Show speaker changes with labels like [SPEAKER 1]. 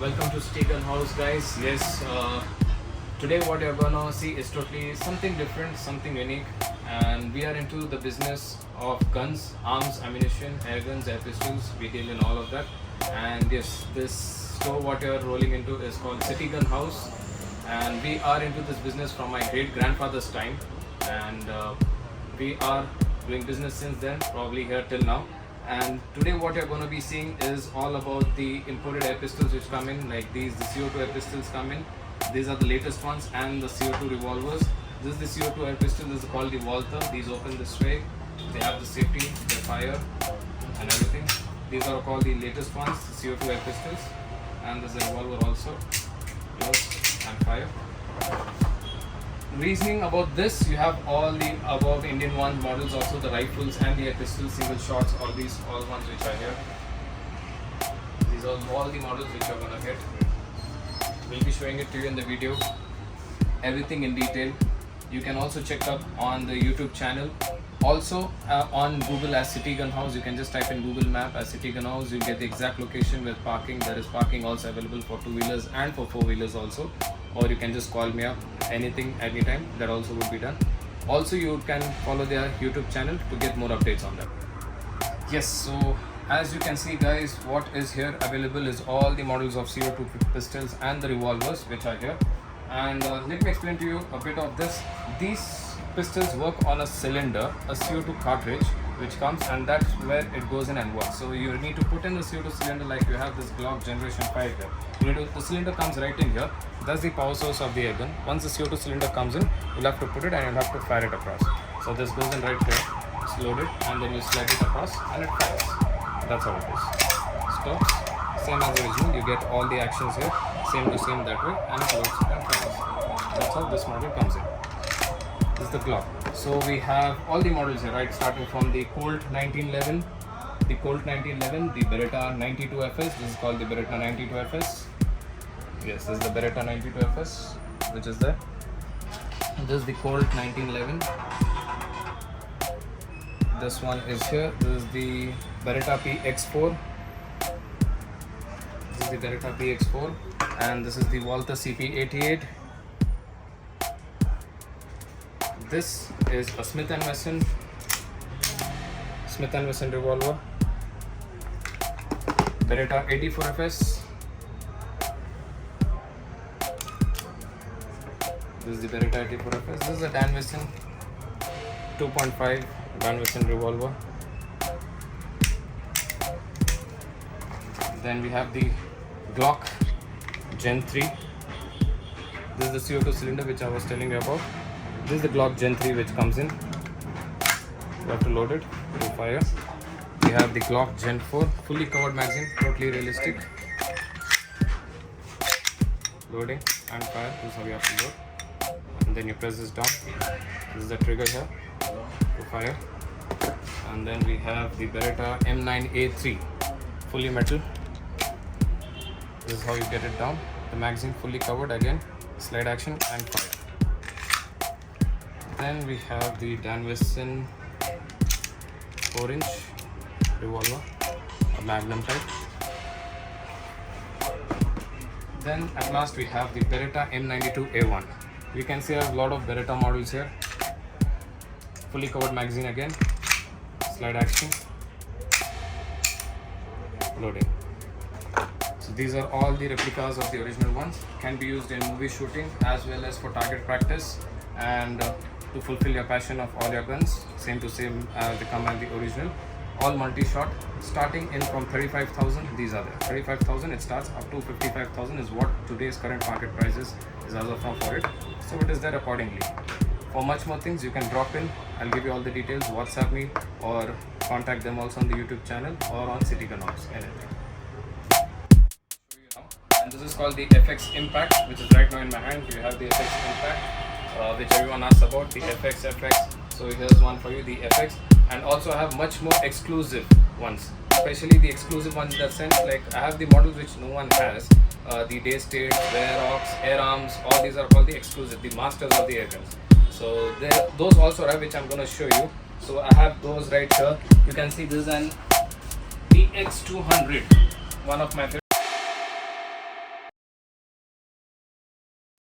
[SPEAKER 1] welcome to City Gun House, guys. Yes, today what you're gonna see is totally something different, something unique, and we are into the business of guns, arms, ammunition, air guns, air pistols. We deal in all of that. And yes, this store what you're rolling into is called City Gun House, and we are into this business from my great grandfather's time, and we are doing business since then, probably here till now. And today what you're going to be seeing is all about the imported air pistols which come in, like these, the CO2 air pistols come in. These are the latest ones, and the CO2 revolvers. This is the CO2 air pistol. This is called the Walther. These open this way. They have the safety, they fire and everything. These are called the latest ones, the CO2 air pistols. And there's a revolver also, close and fire. Reasoning about this, you have all the above Indian ones models, also the rifles and the air pistols, single shots, all ones which are here. These are all the models which you're gonna get. We'll be showing it to you in the video, everything in detail. You can also check up on the YouTube channel, also on Google as City Gun House. You can just type in Google Map as City Gun House. You'll get the exact location with parking. There is parking also available for 2-wheelers and for 4-wheelers also. Or you can just call me up anything anytime, that also would be done. Also you can follow their YouTube channel to get more updates on that. Yes, so as you can see guys, what is here available is all the models of CO2 pistols and the revolvers which are here. And let me explain to you a bit of this. These pistols work on a cylinder, a CO2 cartridge which comes, and that's where it goes in and works. So you need to put in the CO2 cylinder, like you have this Glock generation 5 here. The cylinder comes right in here. That's the power source of the air gun. Once the CO2 cylinder comes in, you'll have to put it and you'll have to fire it across. So this goes in right here, it's loaded, and then you slide it across and it fires. That's how it is. Stops, same as the original, you get all the actions here, same to same that way, and it loads and fires. That's how this model comes in. This is the Glock. So we have all the models here, right, starting from the Colt 1911, the Beretta 92FS. This is called the Beretta 92FS. Yes, this is the Beretta 92FS, which is there. This is the Colt 1911. This one is here. This is the Beretta PX4. This is the Beretta PX4, and this is the Walther CP88. This is a Smith & Wesson revolver. Beretta 84FS. This is the Beretta 84FS. This is a Dan Wesson 2.5 Dan Wesson revolver. Then we have the Glock Gen 3. This is the CO2 cylinder which I was telling you about. This is the Glock Gen 3 which comes in. You have to load it to fire. We have the Glock Gen 4, fully covered magazine, totally realistic. Loading and fire. This is how you have to load. And then you press this down. This is the trigger here to fire. And then we have the Beretta M9A3, fully metal. This is how you get it down. The magazine fully covered, again slide action and fire. Then we have the Dan Wesson 4-inch revolver, a magnum type. Then at last we have the Beretta M92A1. You can see I have a lot of Beretta models here. Fully covered magazine again, slide action, loading. So these are all the replicas of the original ones. Can be used in movie shooting as well as for target practice, and to fulfill your passion of all your guns, same to same as they come as the original. All multi-shot, starting in from 35,000. These are there. 35,000 it starts, up to 55,000 is what today's current market prices is as of now for it. So it is there accordingly. For much more things, you can drop in. I'll give you all the details. WhatsApp me or contact them also on the YouTube channel or on City Gun House. Anything. And this is called the FX Impact, which is right now in my hand. You have the FX Impact, which everyone asks about, the FX. So here's one for you, the FX. And also I have much more exclusive ones, especially the exclusive ones in that sense, like I have the models which no one has, the Day State, Firearms, all these are called the exclusive, the masters of the air guns. So those also are which I'm going to show you. So I have those right here. You can see this is an PX200, one of my favorite.